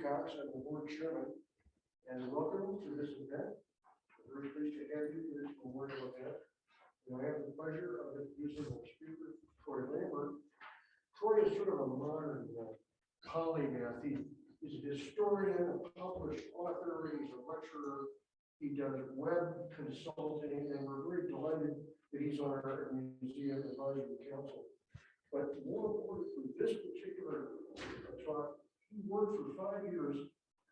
Cox, I'm the board chairman, and welcome to this event. We're very pleased to have you for this memorial event. And I have the pleasure of introducing our speaker, Troy Lambert. Troy is sort of a modern polymath. He's a historian, a published author, he's a lecturer, he does web consulting, and we're very delighted that he's on our museum advisory council. But more important for this particular talk, he worked for 5 years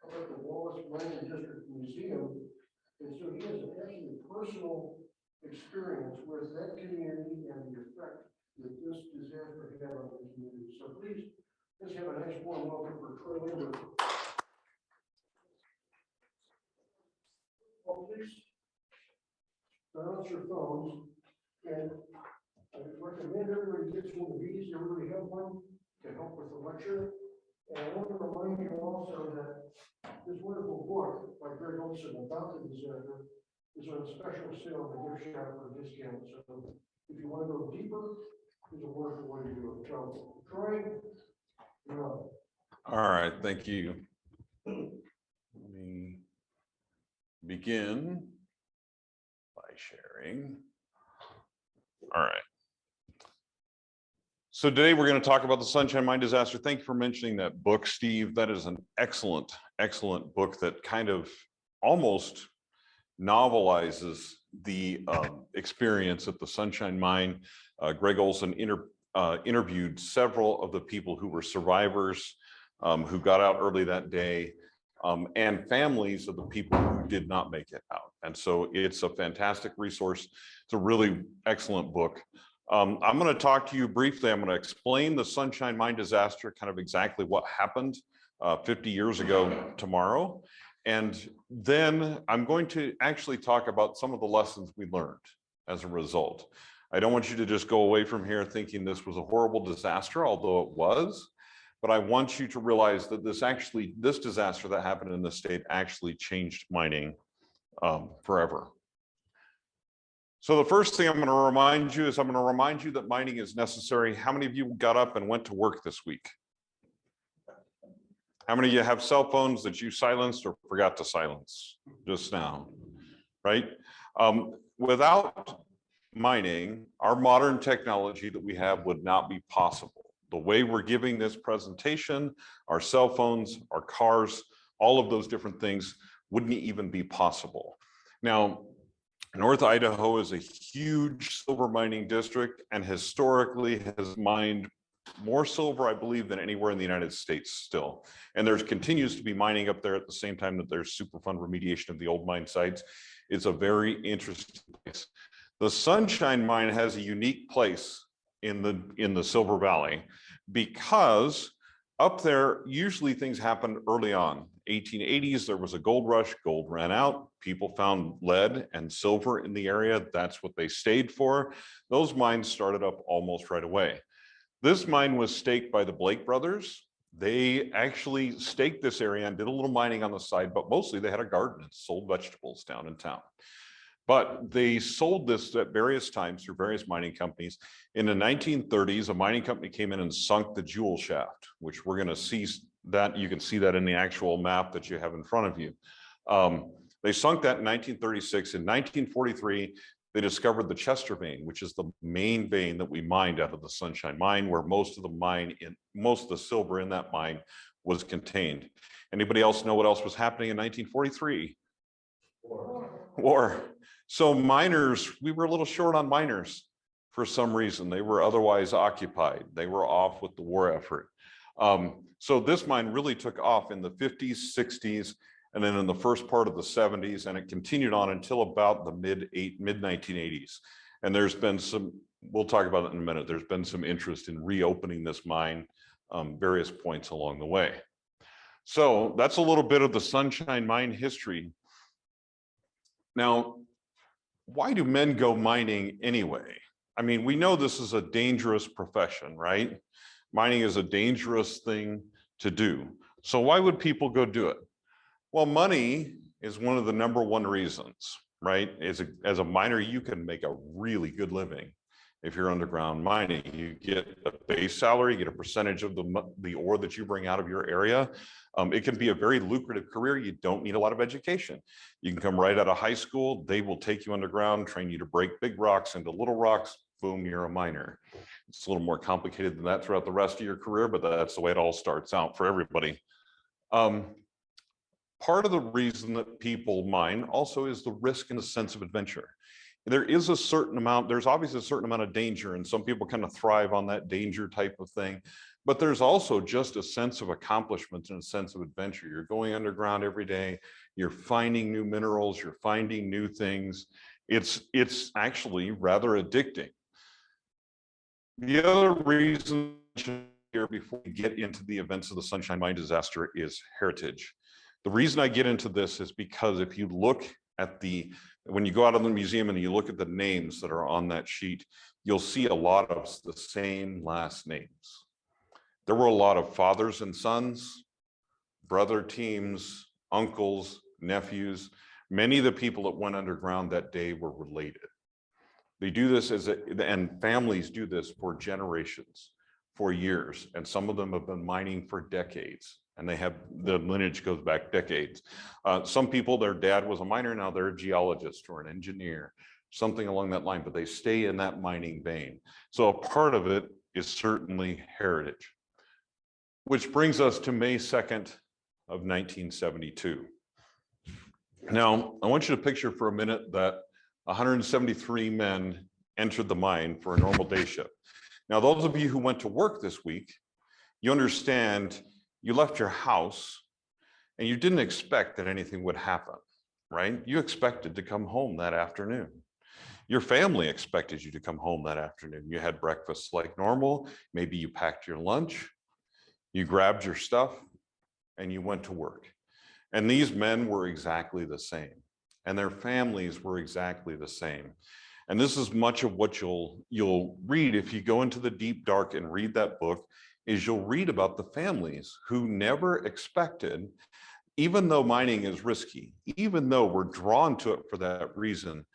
up at the Wallace Mining District Museum, and so he has an actually personal experience with that community and the effect that this disaster had on the community. So please, let's have a nice warm welcome for Troy Lambert. Well, please silence your phones, and I recommend everybody gets one of these. Everybody have one to help with the lecture. And I want to remind you also that this wonderful book by Greg Olson about the disaster is on special sale in the gift shop for a discount. So if you want to go deeper, there's a wonderful way to do it. So, Troy, you're on. All right, thank you. Let me begin by sharing. All right. So today we're going to talk about the Sunshine Mine disaster. Thank you for mentioning that book, Steve. That is an excellent, excellent book that kind of almost novelizes the experience at the Sunshine Mine. Greg Olson interviewed several of the people who were survivors, who got out early that day, and families of the people who did not make it out. And so it's a fantastic resource. It's a really excellent book. I'm going to talk to you briefly. I'm going to explain the Sunshine Mine disaster, kind of exactly what happened 50 years ago tomorrow. And then I'm going to actually talk about some of the lessons we learned as a result. I don't want you to just go away from here thinking this was a horrible disaster, although it was. But I want you to realize that this disaster that happened in the state actually changed mining forever. So the first thing I'm going to remind you is that mining is necessary. How many of you got up and went to work this week? How many of you have cell phones that you silenced or forgot to silence just now, right? Without mining, our modern technology that we have would not be possible. The way we're giving this presentation, our cell phones, our cars, all of those different things wouldn't even be possible. Now, North Idaho is a huge silver mining district and historically has mined more silver, I believe, than anywhere in the United States still. And there continues to be mining up there at the same time that there's Superfund remediation of the old mine sites. It's a very interesting place. The Sunshine Mine has a unique place in the Silver Valley because up there, usually things happened early on. 1880s, there was a gold rush, gold ran out, people found lead and silver in the area. That's what they stayed for. Those mines started up almost right away. This mine was staked by the Blake brothers. They actually staked this area and did a little mining on the side, but mostly they had a garden and sold vegetables down in town. But they sold this at various times through various mining companies. In the 1930s, a mining company came in and sunk the jewel shaft, which we're going to see that. You can see that in the actual map that you have in front of you. They sunk that in 1936. In 1943, they discovered the Chester vein, which is the main vein that we mined out of the Sunshine Mine, where most of the silver in that mine was contained. Anybody else know what else was happening in 1943? War. So miners, we were a little short on miners for some reason. They were otherwise occupied. They were off with the war effort. So this mine really took off in the 50s, 60s, and then in the first part of the 70s, and it continued on until about the mid 1980s. And there's been some, we'll talk about it in a minute, there's been some interest in reopening this mine various points along the way. So that's a little bit of the Sunshine Mine history. Now, why do men go mining anyway? I mean, we know this is a dangerous profession, right? Mining is a dangerous thing to do. So why would people go do it? Well, money is one of the #1 reasons, right? As a miner, you can make a really good living if you're underground mining. You get a base salary, you get a percentage of the ore that you bring out of your area. It can be a very lucrative career. You don't need a lot of education. You can come right out of high school. They will take you underground, train you to break big rocks into little rocks. Boom, you're a miner. It's a little more complicated than that throughout the rest of your career, but that's the way it all starts out for everybody. Part of the reason that people mine also is the risk and a sense of adventure. There is a certain amount, there's obviously a certain amount of danger, and some people kind of thrive on that danger type of thing. But there's also just a sense of accomplishment and a sense of adventure. You're going underground every day, you're finding new minerals, you're finding new things. It's actually rather addicting. The other reason here before we get into the events of the Sunshine Mine disaster is heritage. The reason I get into this is because if you look at when you go out of the museum and you look at the names that are on that sheet, you'll see a lot of the same last names. There were a lot of fathers and sons, brother teams, uncles, nephews. Many of the people that went underground that day were related. They do this and families do this for generations, for years, and some of them have been mining for decades. And the lineage goes back decades. Some people, their dad was a miner, now they're a geologist or an engineer, something along that line, but they stay in that mining vein. So a part of it is certainly heritage. Which brings us to May 2nd of 1972. Now, I want you to picture for a minute that 173 men entered the mine for a normal day shift. Now, those of you who went to work this week, you understand you left your house and you didn't expect that anything would happen, right? You expected to come home that afternoon. Your family expected you to come home that afternoon. You had breakfast like normal. Maybe you packed your lunch, you grabbed your stuff, and you went to work. And these men were exactly the same, and their families were exactly the same. And this is much of what you'll read if you go into the deep dark and read that book, is you'll read about the families who never expected, even though mining is risky, even though we're drawn to it for that reason,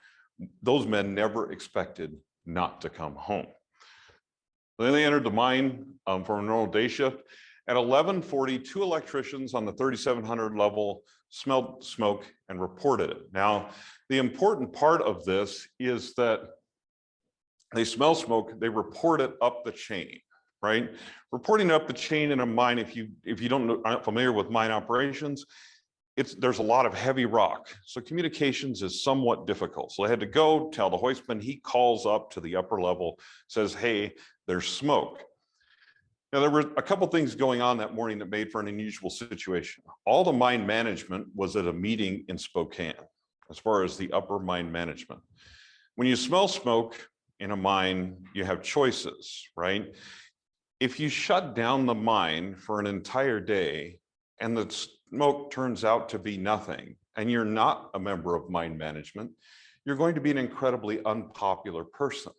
those men never expected not to come home. Then they entered the mine for a normal day shift. At 11:40, 2 electricians on the 3700 level smelled smoke and reported it. Now, the important part of this is that they smell smoke, they report it up the chain, right? Reporting up the chain in a mine, if you aren't familiar with mine operations, there's a lot of heavy rock. So communications is somewhat difficult. So they had to go tell the hoistman, he calls up to the upper level, says, hey, there's smoke. Now, there were a couple things going on that morning that made for an unusual situation. All the mine management was at a meeting in Spokane, as far as the upper mine management. When you smell smoke in a mine, you have choices, right? If you shut down the mine for an entire day and the smoke turns out to be nothing, and you're not a member of mine management, you're going to be an incredibly unpopular person.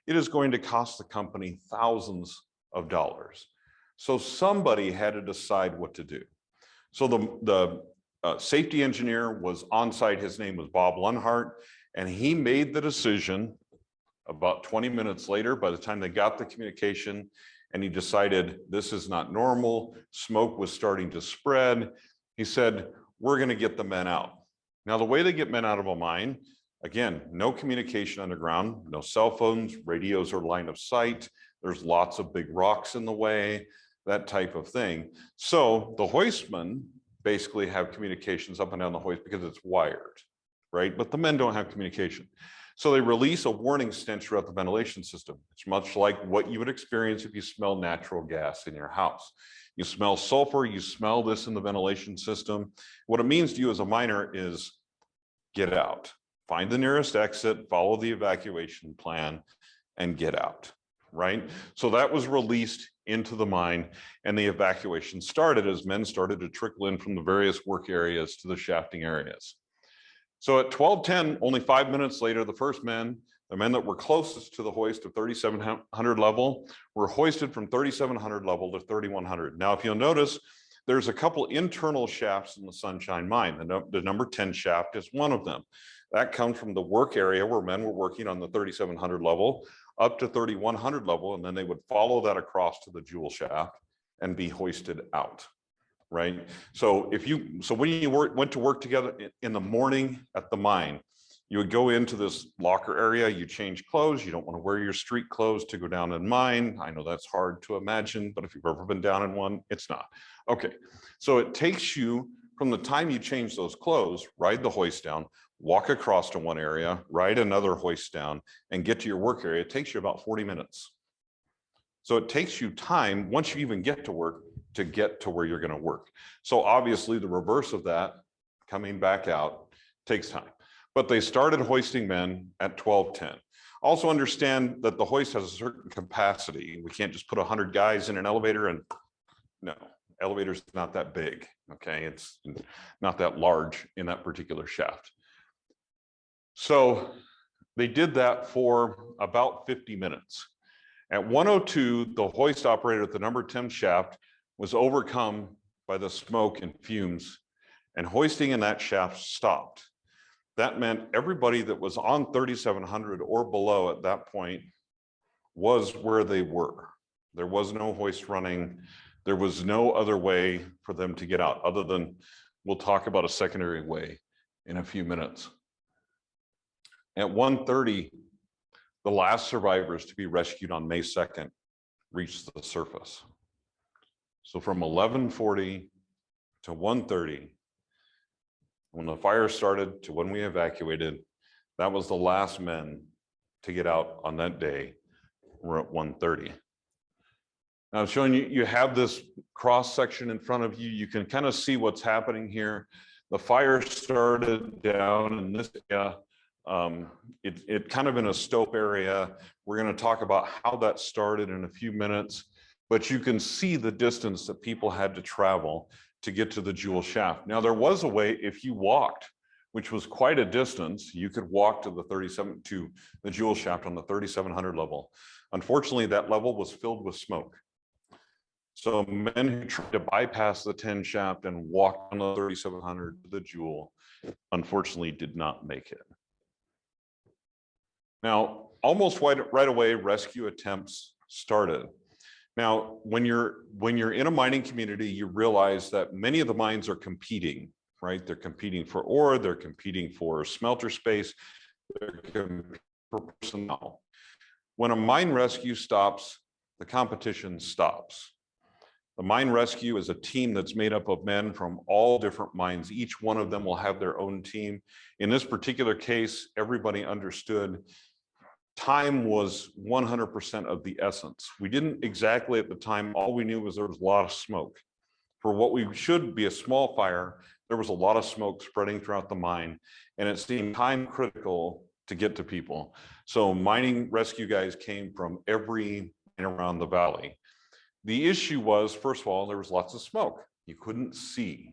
It is going to cost the company thousands of dollars. So somebody had to decide what to do. So the safety engineer was on site. His name was Bob Lunhart, and he made the decision about 20 minutes later, by the time they got the communication, and he decided this is not normal. Smoke was starting to spread. He said, we're going to get the men out. Now, the way they get men out of a mine, again, no communication underground, no cell phones, radios are line of sight. There's lots of big rocks in the way, that type of thing. So the hoistmen basically have communications up and down the hoist because it's wired, right? But the men don't have communication. So they release a warning stench throughout the ventilation system. It's much like what you would experience if you smell natural gas in your house. You smell sulfur, you smell this in the ventilation system. What it means to you as a miner is get out, find the nearest exit, follow the evacuation plan, and get out, right? So that was released into the mine, and the evacuation started as men started to trickle in from the various work areas to the shafting areas. So at 12:10, only 5 minutes later, the first men, the men that were closest to the hoist of 3700 level, were hoisted from 3700 level to 3100. Now, if you'll notice, there's a couple internal shafts in the Sunshine Mine. The number 10 shaft is one of them. That comes from the work area where men were working on the 3700 level. up to 3,100 level, and then they would follow that across to the jewel shaft and be hoisted out, right? So when you went to work together in the morning at the mine, you would go into this locker area, you change clothes, you don't want to wear your street clothes to go down and mine. I know that's hard to imagine, but if you've ever been down in one, it's not. Okay, so it takes you from the time you change those clothes, ride the hoist down, walk across to one area, ride another hoist down, and get to your work area. It takes you about 40 minutes. So it takes you time, once you even get to work, to get to where you're going to work. So obviously the reverse of that, coming back out, takes time. But they started hoisting men at 12:10. Also understand that the hoist has a certain capacity. We can't just put 100 guys in an elevator, and no, elevator's not that big, okay? It's not that large in that particular shaft. So they did that for about 50 minutes. At 1:02, the hoist operator at the number 10 shaft was overcome by the smoke and fumes, and hoisting in that shaft stopped. That meant everybody that was on 3,700 or below at that point was where they were. There was no hoist running. There was no other way for them to get out, other than we'll talk about a secondary way in a few minutes. At 1:30, the last survivors to be rescued on May 2nd reached the surface. So from 11:40 to 1:30, when the fire started to when we evacuated, that was the last men to get out on that day. We're at 1:30. Now I'm showing you, you have this cross section in front of you. You can kind of see what's happening here. The fire started down in this area. It kind of in a stope area. We're going to talk about how that started in a few minutes, but you can see the distance that people had to travel to get to the jewel shaft. Now there was a way, if you walked, which was quite a distance, you could walk to the jewel shaft on the 3,700 level. Unfortunately, that level was filled with smoke. So men who tried to bypass the 10 shaft and walk on the 3,700 to the jewel, unfortunately did not make it. Now, almost right away, rescue attempts started. Now, when you're in a mining community, you realize that many of the mines are competing, right? They're competing for ore, they're competing for smelter space, they're competing for personnel. When a mine rescue stops, the competition stops. The mine rescue is a team that's made up of men from all different mines. Each one of them will have their own team. In this particular case, everybody understood time was 100% of the essence. We didn't exactly at the time, all we knew was there was a lot of smoke. For what we should be a small fire, there was a lot of smoke spreading throughout the mine, and it seemed time critical to get to people. So mining rescue guys came from every mine around the valley. The issue was, first of all, there was lots of smoke. You couldn't see.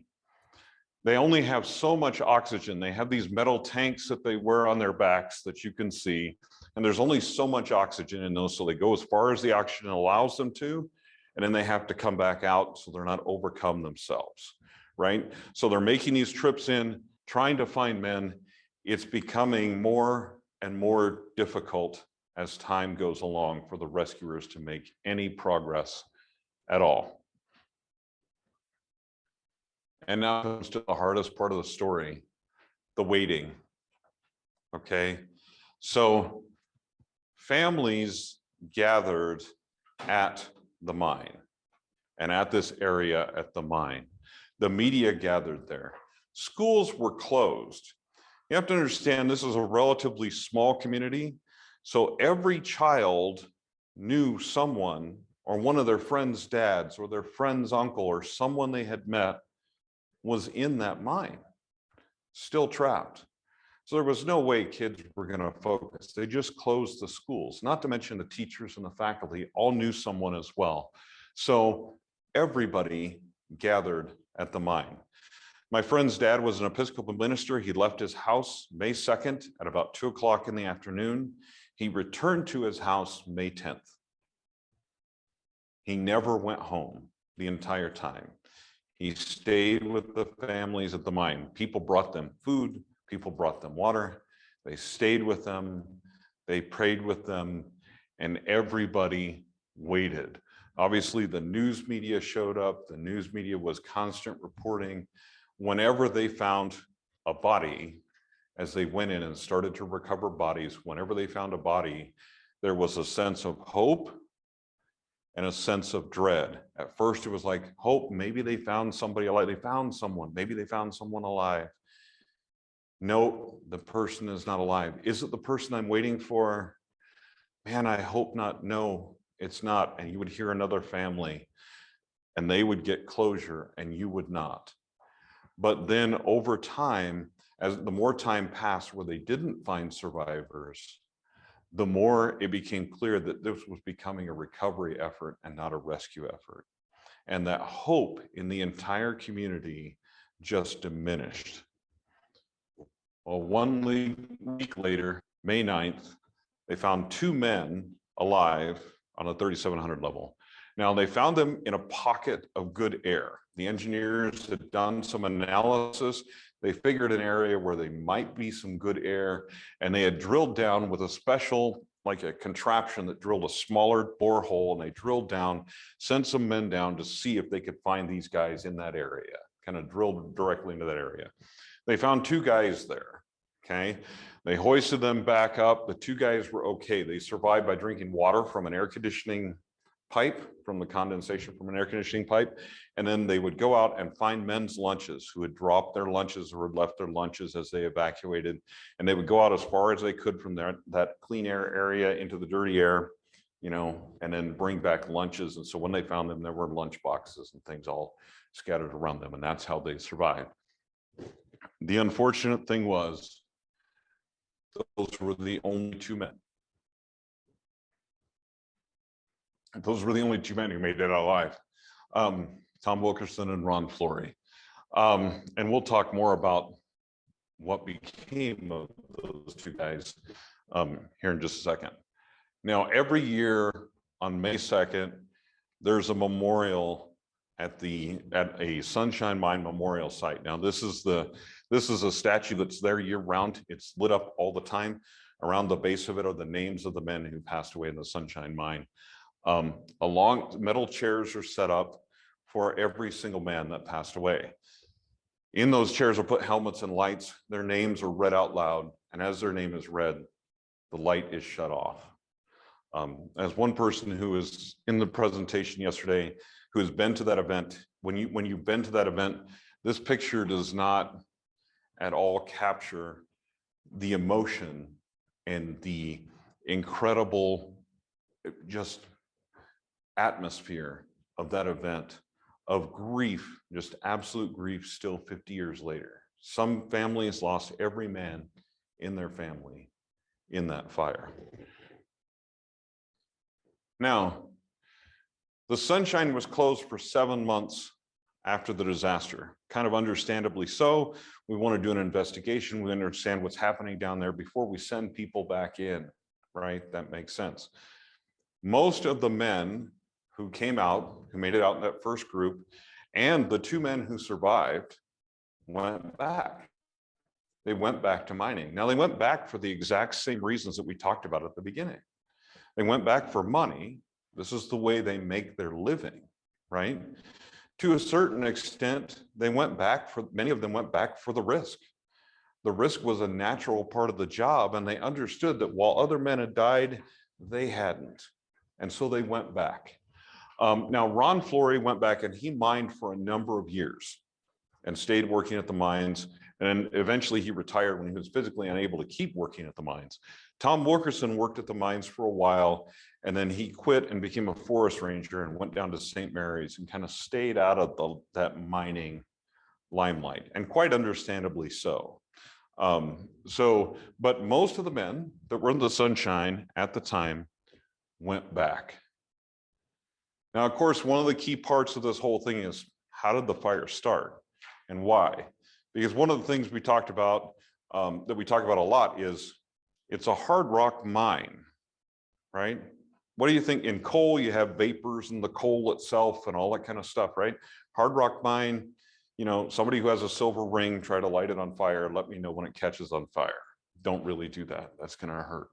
They only have so much oxygen. They have these metal tanks that they wear on their backs that you can see, and there's only so much oxygen in those, so they go as far as the oxygen allows them to, and then they have to come back out so they're not overcome themselves, right? So they're making these trips in, trying to find men. It's becoming more and more difficult as time goes along for the rescuers to make any progress at all. And now comes to the hardest part of the story, the waiting. Okay, so families gathered at the mine and at this area at the mine. The media gathered there. Schools were closed. You have to understand this is a relatively small community, so every child knew someone or one of their friends' dads or their friend's uncle or someone they had met was in that mine, still trapped. So there was no way kids were going to focus. They just closed the schools, not to mention the teachers and the faculty all knew someone as well. So everybody gathered at the mine. My friend's dad was an Episcopal minister. He left his house May 2nd at about 2 o'clock in the afternoon. He returned to his house May 10th. He never went home the entire time. He stayed with the families at the mine. People brought them food, people brought them water. They stayed with them, they prayed with them, and everybody waited. Obviously, the news media showed up. The news media was constant reporting. Whenever they found a body, as they went in and started to recover bodies, whenever they found a body, there was a sense of hope and a sense of dread. At first, it was like hope, maybe they found somebody alive. They found someone, maybe they found someone alive. No, the person is not alive. Is it the person I'm waiting for? Man, I hope not. No, it's not. And you would hear another family and they would get closure and you would not. But then over time, as the more time passed where they didn't find survivors, the more it became clear that this was becoming a recovery effort and not a rescue effort. And that hope in the entire community just diminished. Well, 1 week later, May 9th, they found 2 men alive on a 3,700 level. Now, they found them in a pocket of good air. The engineers had done some analysis. They figured an area where there might be some good air, and they had drilled down with a special, like a contraption that drilled a smaller borehole, and they drilled down, sent some men down to see if they could find these guys in that area, kind of drilled directly into that area. They found 2 guys there, okay? They hoisted them back up. The 2 guys were okay. They survived by drinking water from an air conditioning pipe, from the condensation from an air conditioning pipe. And then they would go out and find men's lunches who had dropped their lunches or had left their lunches as they evacuated. And they would go out as far as they could from that clean air area into the dirty air, you know, and then bring back lunches. And so when they found them, there were lunch boxes and things all scattered around them. And that's how they survived. The unfortunate thing was, those were the only 2 men. Those were the only 2 men who made it out alive. Tom Wilkerson and Ron Flory. And we'll talk more about what became of those 2 guys here in just a second. Now, every year on May 2nd, there's a memorial at a Sunshine Mine memorial site. Now, this is a statue that's there year round. It's lit up all the time. Around the base of it are the names of the men who passed away in the Sunshine Mine. Along metal chairs are set up for every single man that passed away. In those chairs are put helmets and lights. Their names are read out loud. And as their name is read, the light is shut off. As one person who was in the presentation yesterday, who has been to that event, when you've been to that event, this picture does not at all capture the emotion and the incredible just atmosphere of that event, of grief, just absolute grief still 50 years later. Some families lost every man in their family in that fire. Now, the Sunshine was closed for 7 months after the disaster, kind of understandably so. We want to do an investigation. We understand what's happening down there before we send people back in, right? That makes sense. Most of the men who came out, who made it out in that first group, and the 2 men who survived went back. They went back to mining. Now, they went back for the exact same reasons that we talked about at the beginning. They went back for money. This is the way they make their living, right? To a certain extent, they went back for, many of them went back for the risk. The risk was a natural part of the job, and they understood that while other men had died, they hadn't. And so they went back. Now, Ron Flory went back and he mined for a number of years and stayed working at the mines. And eventually he retired when he was physically unable to keep working at the mines. Tom Wilkerson worked at the mines for a while, and then he quit and became a forest ranger and went down to St. Mary's and kind of stayed out of that mining limelight, and quite understandably so. But most of the men that were in the Sunshine at the time went back. Now, of course, one of the key parts of this whole thing is, how did the fire start and why? Because one of the things we talked about, that we talk about a lot, is it's a hard rock mine, right? What do you think? In coal, you have vapors in the coal itself and all that kind of stuff, right? Hard rock mine, you know, somebody who has a silver ring, try to light it on fire, let me know when it catches on fire. Don't really do that. That's going to hurt.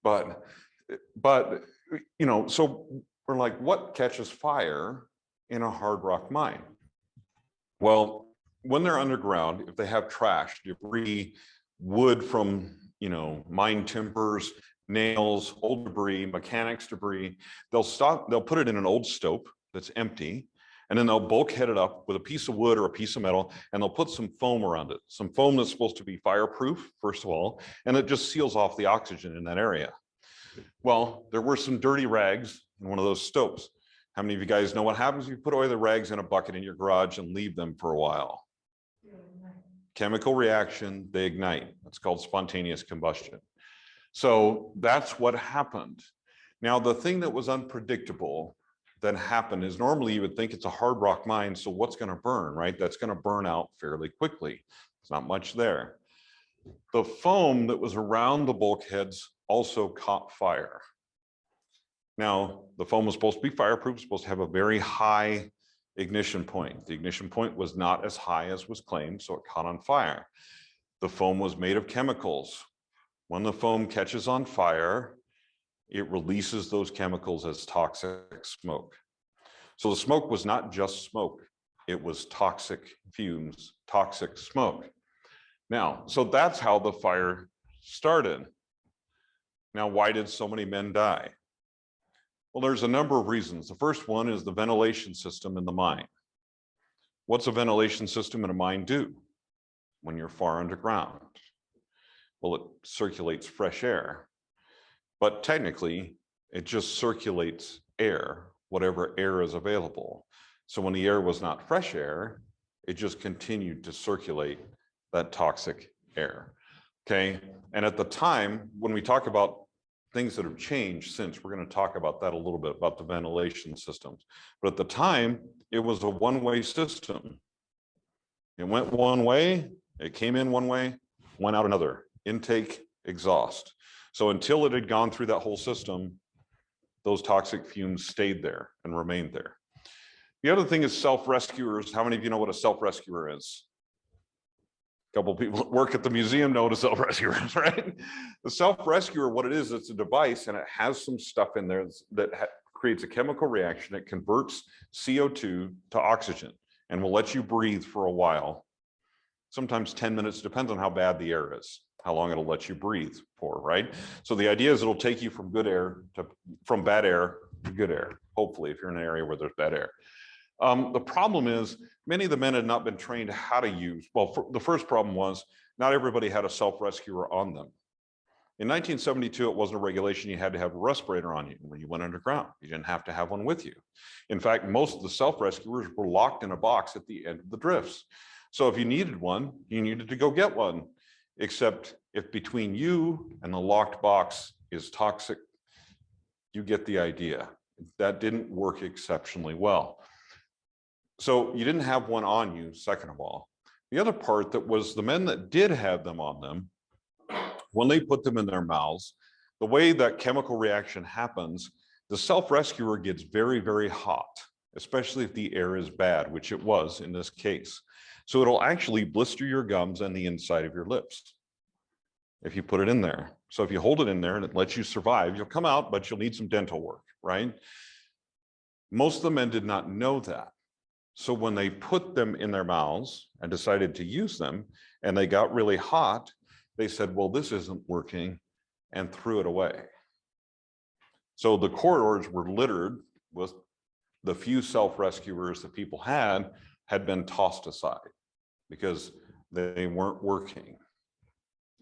But But, so we're like, what catches fire in a hard rock mine? Well, when they're underground, if they have trash, debris, wood from, mine timbers, nails, old debris, mechanics debris, they'll put it in an old stope that's empty, and then they'll bulkhead it up with a piece of wood or a piece of metal, and they'll put some foam around it. Some foam that's supposed to be fireproof, first of all, and it just seals off the oxygen in that area. Well, there were some dirty rags in one of those stopes. How many of you guys know what happens if you put away the rags in a bucket in your garage and leave them for a while? Chemical reaction, they ignite. That's called spontaneous combustion. So that's what happened. Now, the thing that was unpredictable that happened is normally you would think it's a hard rock mine, so what's going to burn, right? That's going to burn out fairly quickly. There's not much there. The foam that was around the bulkheads also caught fire. Now, the foam was supposed to be fireproof, supposed to have a very high ignition point. The ignition point was not as high as was claimed, so it caught on fire. The foam was made of chemicals. When the foam catches on fire, it releases those chemicals as toxic smoke. So the smoke was not just smoke, it was toxic fumes, toxic smoke. Now, so that's how the fire started. Now, why did so many men die? Well, there's a number of reasons. The first one is the ventilation system in the mine. What's a ventilation system in a mine do when you're far underground? Well, it circulates fresh air, but technically it just circulates air, whatever air is available. So when the air was not fresh air, it just continued to circulate that toxic air. Okay. And at the time, when we talk about things that have changed since, we're going to talk about that a little bit, about the ventilation systems. But at the time, it was a one-way system. It went one way, it came in one way, went out another. Intake, exhaust. So until it had gone through that whole system, those toxic fumes stayed there and remained there. The other thing is self-rescuers. How many of you know what a self-rescuer is? A couple of people that work at the museum know what a self-rescuer is, right? The self-rescuer, what it is, it's a device and it has some stuff in there that creates a chemical reaction. It converts CO2 to oxygen and will let you breathe for a while. Sometimes 10 minutes, depends on how bad the air is, how long it'll let you breathe for, right? So the idea is it'll take you from from bad air to good air, hopefully, if you're in an area where there's bad air. The problem is many of the men had not been trained how to use, the first problem was not everybody had a self-rescuer on them. In 1972, it wasn't a regulation you had to have a respirator on you when you went underground. You didn't have to have one with you. In fact, most of the self-rescuers were locked in a box at the end of the drifts. So if you needed one, you needed to go get one, except if between you and the locked box is toxic, you get the idea. That didn't work exceptionally well. So you didn't have one on you, second of all. The other part that was the men that did have them on them, when they put them in their mouths, the way that chemical reaction happens, the self-rescuer gets very, very hot, especially if the air is bad, which it was in this case. So it'll actually blister your gums and the inside of your lips if you put it in there. So if you hold it in there and it lets you survive, you'll come out, but you'll need some dental work, right? Most of the men did not know that. So when they put them in their mouths and decided to use them and they got really hot, they said, well, this isn't working, and threw it away. So the corridors were littered with the few self-rescuers that people had been tossed aside because they weren't working,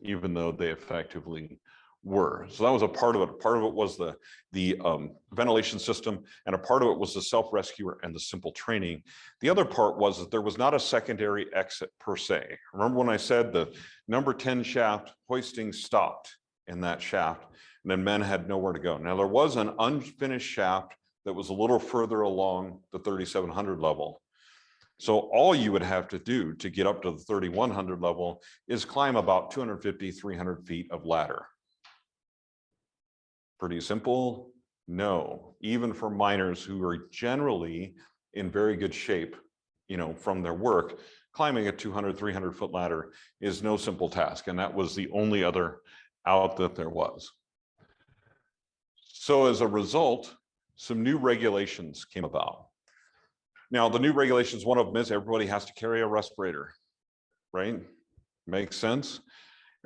even though they effectively were. So that was a part of it. Part of it was the ventilation system, and a part of it was the self-rescuer and the simple training. The other part was that there was not a secondary exit per se. Remember when I said the number 10 shaft hoisting stopped in that shaft, and then men had nowhere to go. Now there was an unfinished shaft that was a little further along the 3,700 level. So all you would have to do to get up to the 3,100 level is climb about 250, 300 feet of ladder. Pretty simple? No. Even for miners who are generally in very good shape, from their work, climbing a 200, 300 foot ladder is no simple task. And that was the only other out that there was. So as a result, some new regulations came about. Now, the new regulations, one of them is everybody has to carry a respirator, right? Makes sense.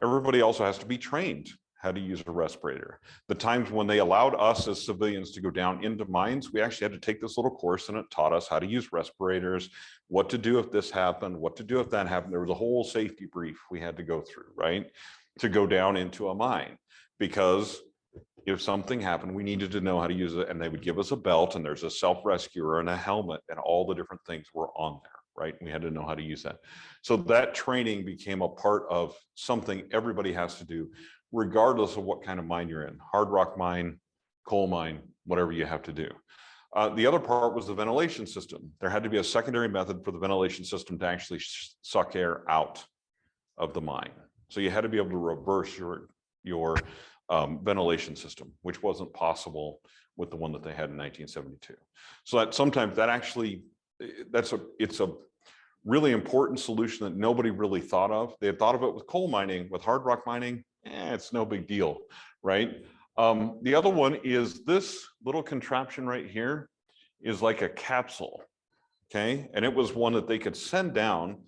Everybody also has to be trained how to use a respirator. The times when they allowed us as civilians to go down into mines, we actually had to take this little course and it taught us how to use respirators, what to do if this happened, what to do if that happened. There was a whole safety brief we had to go through, right? To go down into a mine, because if something happened, we needed to know how to use it, and they would give us a belt, and there's a self-rescuer and a helmet, and all the different things were on there, right? We had to know how to use that. So that training became a part of something everybody has to do, regardless of what kind of mine you're in, hard rock mine, coal mine, whatever you have to do. The other part was the ventilation system. There had to be a secondary method for the ventilation system to actually suck air out of the mine. So you had to be able to reverse your ventilation system, which wasn't possible with the one that they had in 1972. So that sometimes that actually, it's a really important solution that nobody really thought of. They had thought of it with coal mining, with hard rock mining, it's no big deal, right? The other one is this little contraption right here is like a capsule, okay? And it was one that they could send down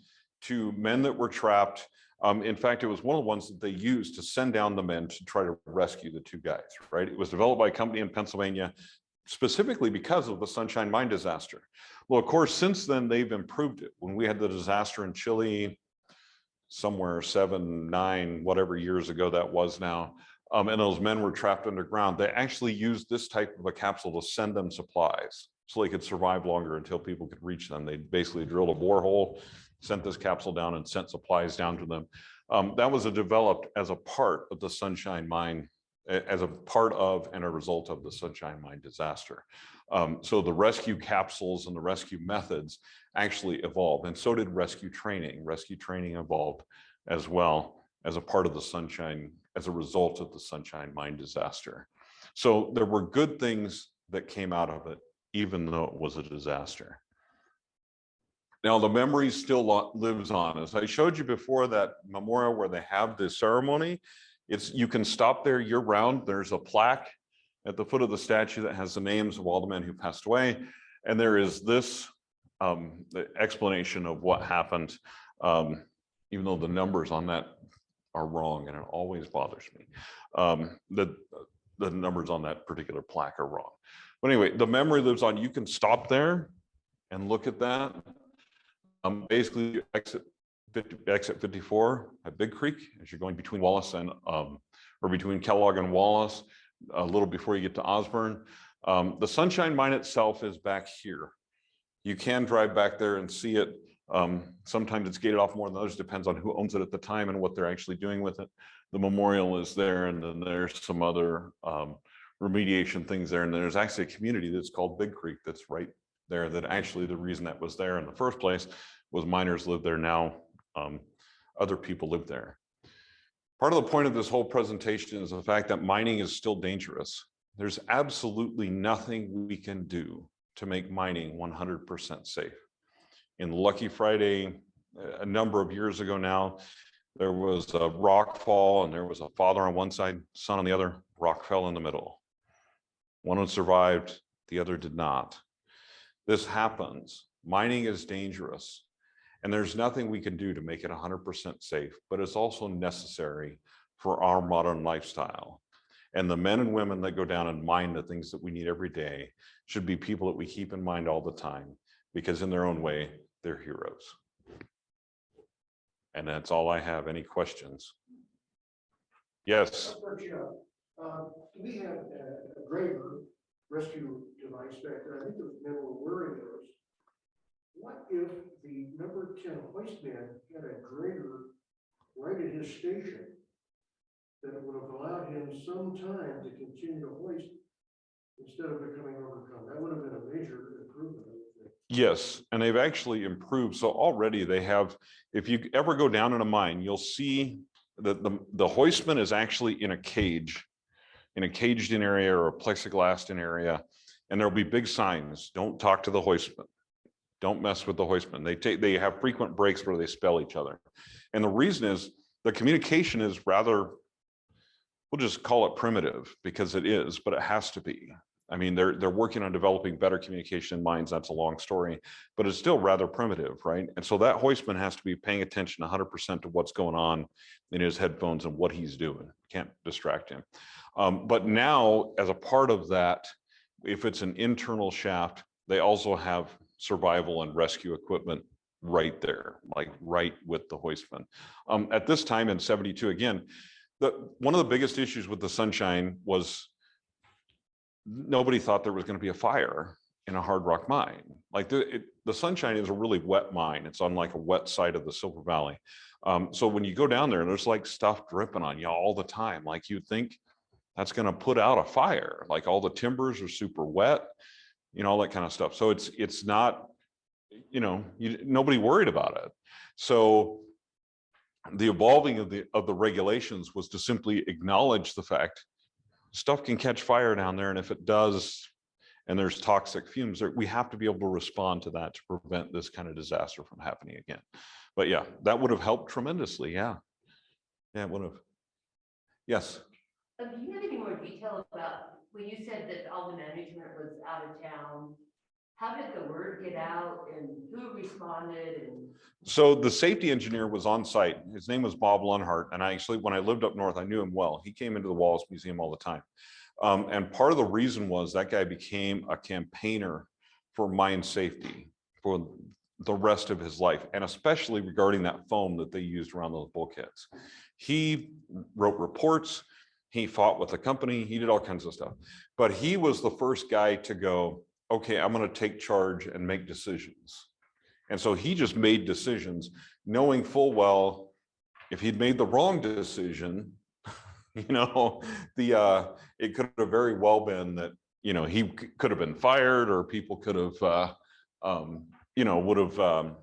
to men that were trapped. In fact, it was one of the ones that they used to send down the men to try to rescue the two guys, right? It was developed by a company in Pennsylvania, specifically because of the Sunshine Mine disaster. Well, of course, since then, they've improved it. When we had the disaster in Chile, somewhere 7, 9, whatever years ago that was now, and those men were trapped underground, they actually used this type of a capsule to send them supplies so they could survive longer until people could reach them. They basically drilled a borehole, sent this capsule down and sent supplies down to them. That was developed as a part of the Sunshine Mine, as a part of and a result of the Sunshine Mine disaster. So the rescue capsules and the rescue methods actually evolved, and so did rescue training. Rescue training evolved as well as a part of the Sunshine, as a result of the Sunshine Mine disaster. So there were good things that came out of it, even though it was a disaster. Now, the memory still lives on. As I showed you before, that memorial where they have this ceremony, you can stop there year round. There's a plaque at the foot of the statue that has the names of all the men who passed away. And there is this explanation of what happened, even though the numbers on that are wrong, and it always bothers me. The numbers on that particular plaque are wrong. But anyway, the memory lives on. You can stop there and look at that. Basically, exit 54 at Big Creek as you're going between Wallace and, or between Kellogg and Wallace, a little before you get to Osborne. The Sunshine Mine itself is back here. You can drive back there and see it. Sometimes it's gated off more than others, depends on who owns it at the time and what they're actually doing with it. The memorial is there, and then there's some other remediation things there. And there's actually a community that's called Big Creek that's right there, that actually the reason that was there in the first place was miners live there now. Other people live there. Part of the point of this whole presentation is the fact that mining is still dangerous. There's absolutely nothing we can do to make mining 100% safe. In Lucky Friday, a number of years ago now, there was a rock fall, and there was a father on one side, son on the other. Rock fell in the middle. One survived, the other did not. This happens. Mining is dangerous, and there's nothing we can do to make it 100% safe, but it's also necessary for our modern lifestyle. And the men and women that go down and mine the things that we need every day should be people that we keep in mind all the time, because in their own way, they're heroes. And that's all I have. Any questions? Yes. We had a graver rescue device back there. I think the men were wearing those. What if the number 10 hoistman had a grader right at his station that would have allowed him some time to continue to hoist instead of becoming overcome? That would have been a major improvement. Yes, and they've actually improved. So already they have, if you ever go down in a mine, you'll see that the hoistman is actually in a cage, in a caged-in area or a plexiglassed-in area, and there'll be big signs: don't talk to the hoistman, don't mess with the hoistman. They have frequent breaks where they spell each other, and the reason is the communication is rather we'll just call it primitive because it is, but it has to be. I mean, they're working on developing better communication in mines. That's a long story, but it's still rather primitive, right? And so that hoistman has to be paying attention 100% to what's going on in his headphones and what he's doing. Can't distract him. But now, as a part of that, if it's an internal shaft, they also have survival and rescue equipment right there, like right with the hoistman. At this time in 72, again, one of the biggest issues with the Sunshine was nobody thought there was going to be a fire in a hard rock mine. Like the Sunshine is a really wet mine. It's on like a wet side of the Silver Valley. So when you go down there, there's like stuff dripping on you all the time. Like you'd think that's going to put out a fire. Like all the timbers are super wet, you know, all that kind of stuff. So it's not, you know, nobody worried about it. So the evolving of the regulations was to simply acknowledge the fact stuff can catch fire down there, and if it does, and there's toxic fumes, we have to be able to respond to that to prevent this kind of disaster from happening again. But yeah, that would have helped tremendously. Yeah, it would have. Yes. Do you have any more detail about when you said that all the management was out of town? How did the word get out, and who responded? And so the safety engineer was on site. His name was Bob Lunhart, and I actually, when I lived up north, I knew him well. He came into the Wallace Museum all the time, and part of the reason was that guy became a campaigner for mine safety for the rest of his life, and especially regarding that foam that they used around those bulkheads. He wrote reports. He fought with the company. He did all kinds of stuff, but he was the first guy to go, okay, I'm going to take charge and make decisions. And so he just made decisions knowing full well, if he'd made the wrong decision, you know, it could have very well been that, you know, he could have been fired, or people could have, you know, would have,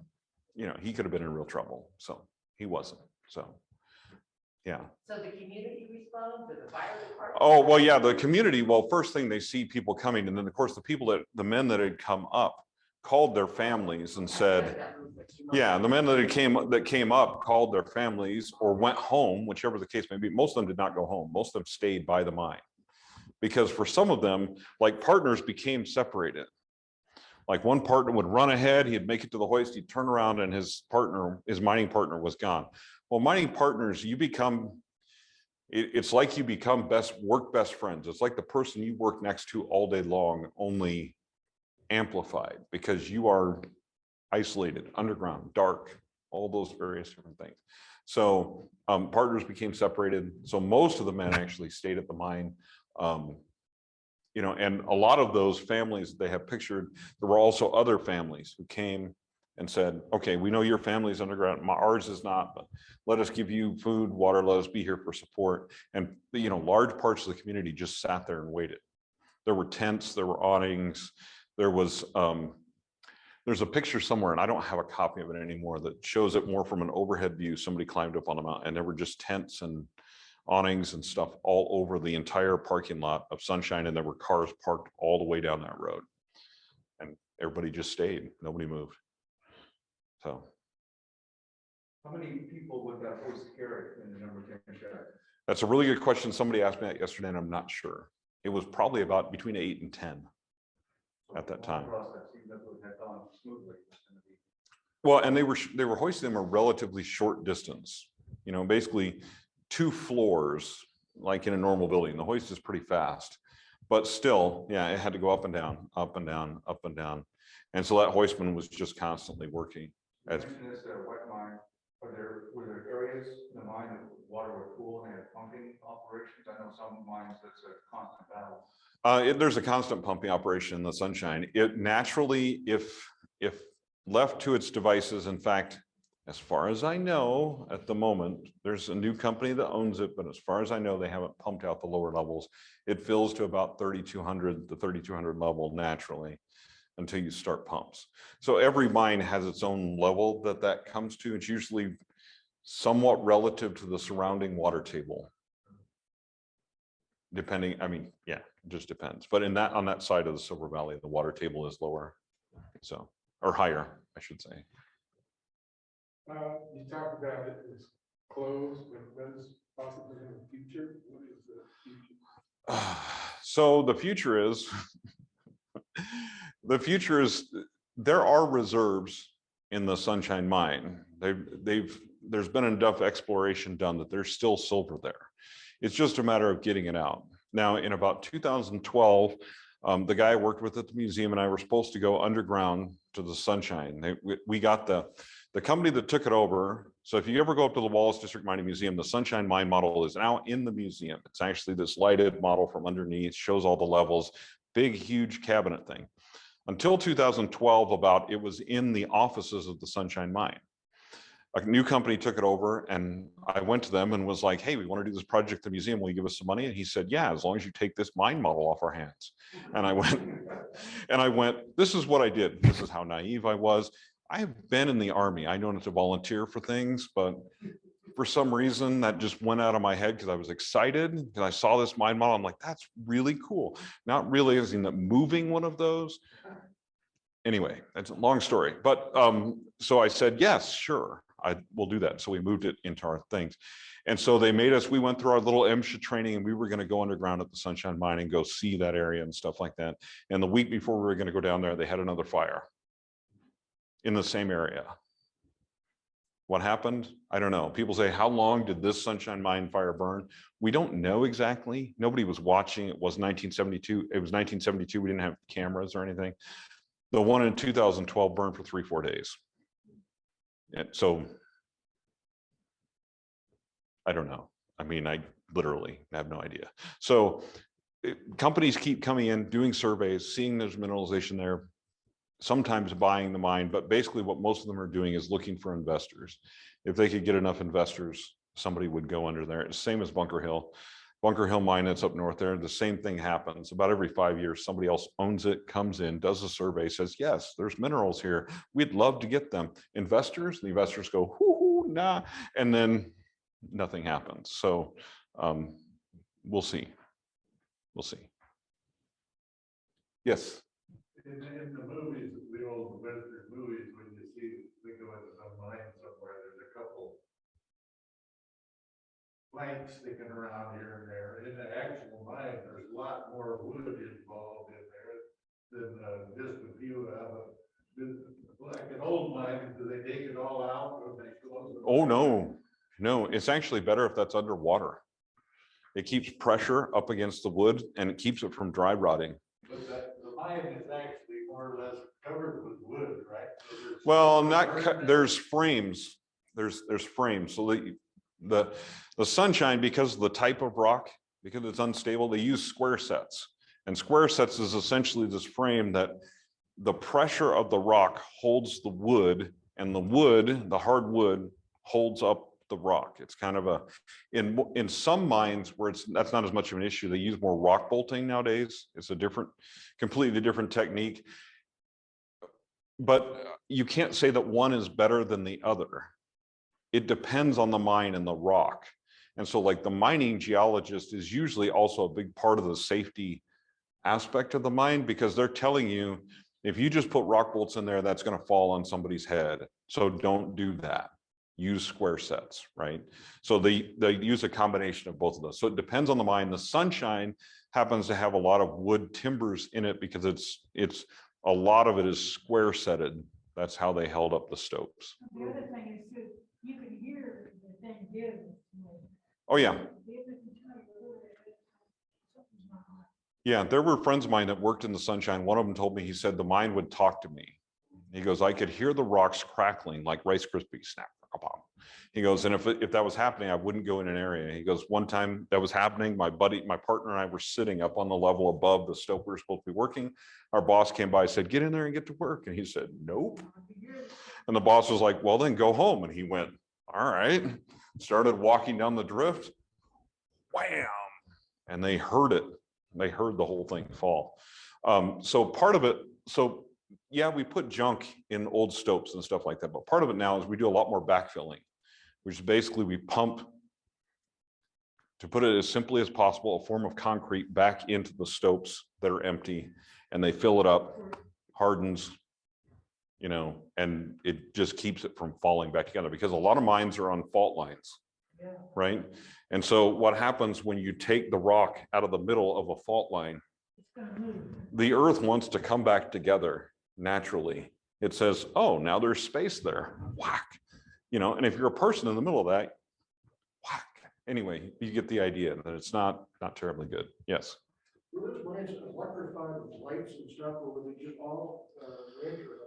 you know, he could have been in real trouble. So he wasn't. So, yeah. so the community responds, or the fire department? Oh, well, yeah, the community, well, first thing they see people coming, and then of course the men that had come up called their families and said, yeah, the men that came up called their families or went home, whichever the case may be. Most of them did not go home. Most of them stayed by the mine, because for some of them, like, partners became separated. Like one partner would run ahead, he'd make it to the hoist, he'd turn around, and his mining partner was gone. Well, mining partners, it's like you become best friends. It's like the person you work next to all day long, only amplified, because you are isolated, underground, dark, all those various different things. So partners became separated. So most of the men actually stayed at the mine. You know, and a lot of those families they have pictured, there were also other families who came and said, okay, we know your family's underground, ours is not, but let us give you food, water, let us be here for support. And, you know, large parts of the community just sat there and waited. There were tents, there were awnings, there was, there's a picture somewhere, and I don't have a copy of it anymore, that shows it more from an overhead view. Somebody climbed up on the mountain, and there were just tents and awnings and stuff all over the entire parking lot of Sunshine, and there were cars parked all the way down that road. And everybody just stayed, nobody moved. So. How many people would that hoist carry in the number 10 shack? That's a really good question. Somebody asked me that yesterday, and I'm not sure. It was probably about between 8 and 10 at that time. Well, and they were hoisting them a relatively short distance, you know, basically 2 floors, like in a normal building. The hoist is pretty fast, but still, yeah, it had to go up and down, up and down, up and down. And so that hoistman was just constantly working. This wet mine, were there areas in the mine that water would cool and they had pumping operations? I know some mines that's a constant battle. There's a constant pumping operation in the Sunshine. It naturally, if left to its devices, in fact, as far as I know, at the moment, there's a new company that owns it, but as far as I know, they haven't pumped out the lower levels. It fills to about 3,200, the 3,200 level naturally until you start pumps. So every mine has its own level that comes to. It's usually somewhat relative to the surrounding water table. Depending, I mean, yeah, it just depends. But on that side of the Silver Valley, the water table is lower, so, or higher, I should say. You talked about it as close, when's possibly in the future? What is the future? So the future is, there are reserves in the Sunshine Mine. There's been enough exploration done that there's still silver there. It's just a matter of getting it out. Now, in about 2012, the guy I worked with at the museum and I were supposed to go underground to the Sunshine. We got the company that took it over. So if you ever go up to the Wallace District Mining Museum, the Sunshine Mine model is now in the museum. It's actually this lighted model from underneath, shows all the levels, big, huge cabinet thing. Until 2012, it was in the offices of the Sunshine Mine. A new company took it over and I went to them and was like, hey, we want to do this project at the museum. Will you give us some money? And he said, yeah, as long as you take this mine model off our hands. And I went, this is what I did. This is how naive I was. I've been in the Army. I know not to volunteer for things, but for some reason that just went out of my head because I was excited because I saw this mine model. I'm like, that's really cool. Not realizing that moving one of those. Anyway, that's a long story. But so I said, yes, sure. I will do that. So we moved it into our things. And so they made us, we went through our little MSHA training and we were going to go underground at the Sunshine Mine and go see that area and stuff like that. And the week before we were going to go down there, they had another fire in the same area. What happened? I don't know. People say, how long did this Sunshine Mine fire burn? We don't know exactly. Nobody was watching. It was 1972. It was 1972. We didn't have cameras or anything. The one in 2012 burned for 3-4 days. And so I don't know. I mean, I literally have no idea. So companies keep coming in, doing surveys, seeing there's mineralization there, sometimes buying the mine, but basically what most of them are doing is looking for investors. If they could get enough investors, somebody would go under there. It's the same as Bunker Hill. Bunker Hill mine that's up north there, the same thing happens. About every 5 years, somebody else owns it, comes in, does a survey, says, yes, there's minerals here. We'd love to get them. Investors, the investors go, hoo, nah, and then nothing happens. So we'll see. We'll see. Yes. In the movies, the old Western movies, when you see, they go into some mine somewhere, there's a couple planks sticking around here and there. In the actual mine, there's a lot more wood involved in there than just a few of it. Like an old mine, do they take it all out when they close it? Oh, no, no, it's actually better if that's underwater. It keeps pressure up against the wood and it keeps it from dry rotting. But the mine is actually more or less covered with wood, right? So Well, there's frames. There's frames. So the Sunshine, because of the type of rock, because it's unstable, they use square sets. And square sets is essentially this frame that the pressure of the rock holds the wood, and the wood, the hard wood, holds up the rock. It's kind of in some mines where that's not as much of an issue. They use more rock bolting nowadays. It's a completely different technique. But you can't say that one is better than the other. It depends on the mine and the rock. And so like the mining geologist is usually also a big part of the safety aspect of the mine, because they're telling you, if you just put rock bolts in there, that's going to fall on somebody's head. So don't do that. Use square sets, right? So they use a combination of both of those. So it depends on the mine. The Sunshine happens to have a lot of wood timbers in it because it's a lot of it is square setted. That's how they held up the stopes. The other thing is that you can hear the thing give. Oh yeah. Yeah, there were friends of mine that worked in the Sunshine. One of them told me, he said the mine would talk to me. He goes, I could hear the rocks crackling like Rice Krispies, snap, pop. He goes, and if that was happening, I wouldn't go in an area. He goes, one time that was happening, my partner and I were sitting up on the level above the stope we were supposed to be working. Our boss came by, said, get in there and get to work. And he said, nope. And the boss was like, well, then go home. And he went, all right. Started walking down the drift. Wham. And they heard it. They heard the whole thing fall. So part of it, so yeah, we put junk in old stopes and stuff like that, but part of it now is we do a lot more backfilling, which is basically we pump, to put it as simply as possible, a form of concrete back into the stopes that are empty, and they fill it up, hardens, and it just keeps it from falling back together, because a lot of mines are on fault lines. right? And so what happens when you take the rock out of the middle of a fault line, It's gonna move. the earth wants to come back together naturally. It says, oh, now there's space there. Whack. You know, and if you're a person in the middle of that, whack. Anyway, you get the idea that it's not terribly good. Yes. Were those mines electrified with lights and stuff, or were they just all regular?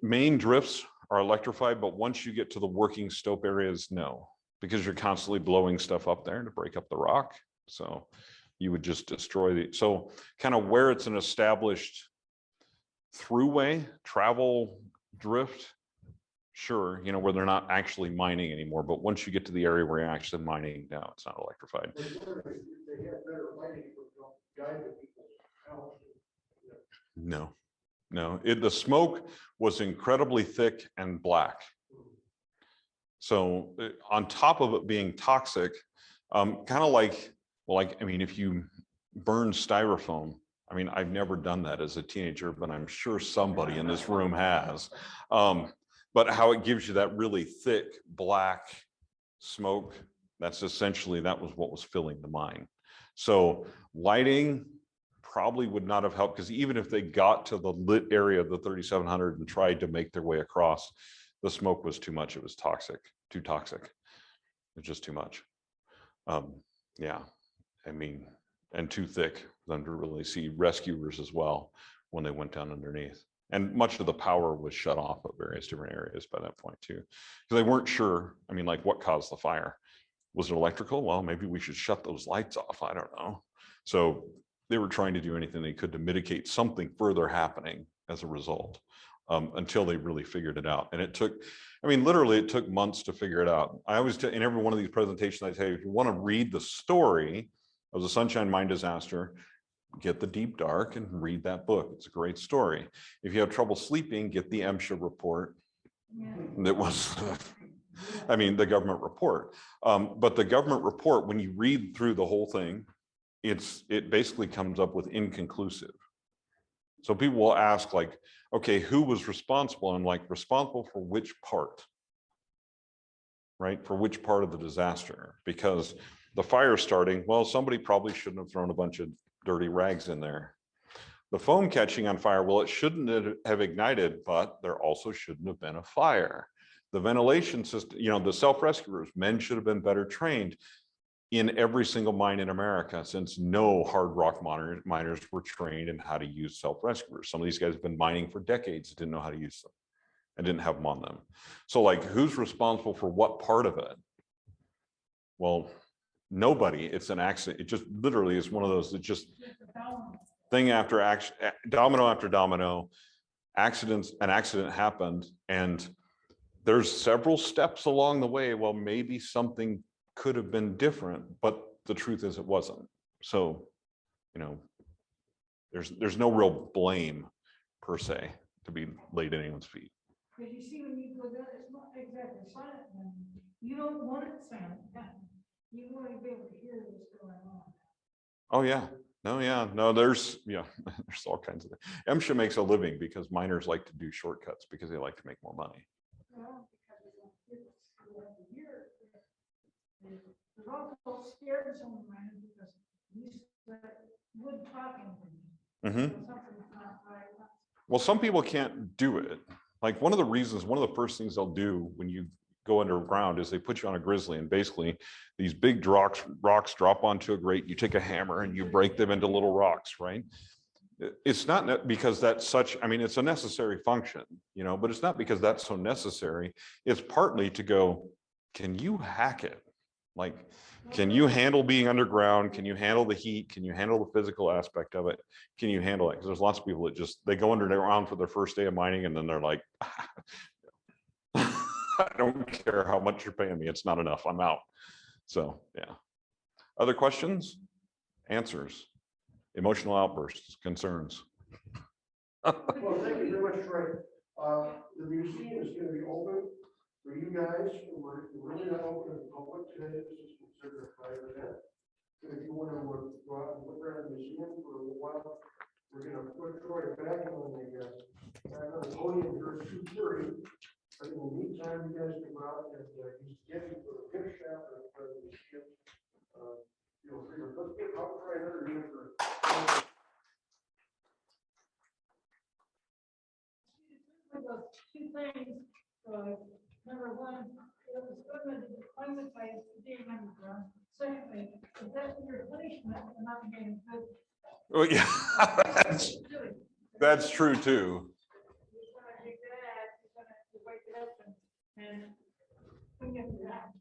Main drifts are electrified, but once you get to the working stope areas, no, because you're constantly blowing stuff up there to break up the rock. So you would just destroy the, so kind of where it's an established throughway, travel drift, sure, you know, where they're not actually mining anymore. But once you get to the area where you're actually mining, no, it's not electrified. They had better lighting, but don't guide the people out. No, the smoke was incredibly thick and black. So on top of it being toxic, kind of like, well, like, I mean, if you burn styrofoam, I mean, I've never done that as a teenager, but I'm sure somebody in this room has. But how it gives you that really thick black smoke, that's essentially, that was what was filling the mine. So lighting probably would not have helped, because even if they got to the lit area of the 3700 and tried to make their way across, the smoke was too much. It was toxic, too toxic. It's just too much. Yeah, I mean, and too thick for them to really see rescuers as well when they went down underneath. And much of the power was shut off at various different areas by that point too, because they weren't sure. I mean, like, what caused the fire? Was it electrical? Well, maybe we should shut those lights off. I don't know. So they were trying to do anything they could to mitigate something further happening as a result, until they really figured it out. And it took, I mean, literally it took months to figure it out. I always tell, in every one of these presentations, I tell you, if you want to read the story of the Sunshine Mine disaster, get the Deep Dark and read that book. It's a great story. If you have trouble sleeping, get the MSHA report. Yeah. That was, I mean, the government report. But the government report, when you read through the whole thing, it basically comes up with inconclusive. So people will ask, like, okay, who was responsible? And like, responsible for which part? Right? For which part of the disaster? Because the fire starting, well, somebody probably shouldn't have thrown a bunch of dirty rags in there. The foam catching on fire, well, it shouldn't have ignited, but there also shouldn't have been a fire. The ventilation system, you know, the self-rescuers, men should have been better trained in every single mine in America, since no hard rock miners were trained in how to use self-rescuers. Some of these guys have been mining for decades, didn't know how to use them and didn't have them on them. So like, who's responsible for what part of it? Well, nobody. It's an accident. It just literally is one of those that just thing after action, domino after domino, accidents. An accident happened, and there's several steps along the way. Well, maybe something could have been different, but the truth is it wasn't. So, you know, there's no real blame per se to be laid at anyone's feet. Because you see, when you go down, it's not exactly silent, and you don't want it silent. You want to be able to hear what's going on. Oh yeah, no, there's, yeah, there's all kinds of things. MSHA makes a living because miners like to do shortcuts because they like to make more money. Well, because we don't hear this, we have to hear it. There's also scared of some of the miners because these wood talking. Mhm. Something's not right. Well, some people can't do it. Like, one of the reasons, one of the first things they'll do when you go underground is they put you on a grizzly, and basically these big rocks drop onto a grate. You take a hammer and you break them into little rocks, right? It's not because that's such, I mean, it's a necessary function, you know, but it's not because that's so necessary. It's partly to go, can you hack it? Like, can you handle being underground? Can you handle the heat? Can you handle the physical aspect of it? Can you handle it? Because there's lots of people that just, they go underground for their first day of mining, and then they're like, I don't care how much you're paying me. It's not enough. I'm out. So, yeah. Other questions? Answers? Emotional outbursts, concerns? Well, thank you very much, Troy. The museum is going to be open for you guys. We're really not open to the public today. This is considered a private event. But if you want to go out and look around the museum for a while, we're going to put Troy back on the podium here at 2:30. But in the meantime, time you guys come out and use getting for the gift shop or for the museum, feel free to, let's get, I'll try another year for. Those two things, number one, it was good to the climate by being underground. Secondly, is that your punishment for not being good? Well, yeah, that's true too. You're gonna do that, you're gonna wake it up and clean it up.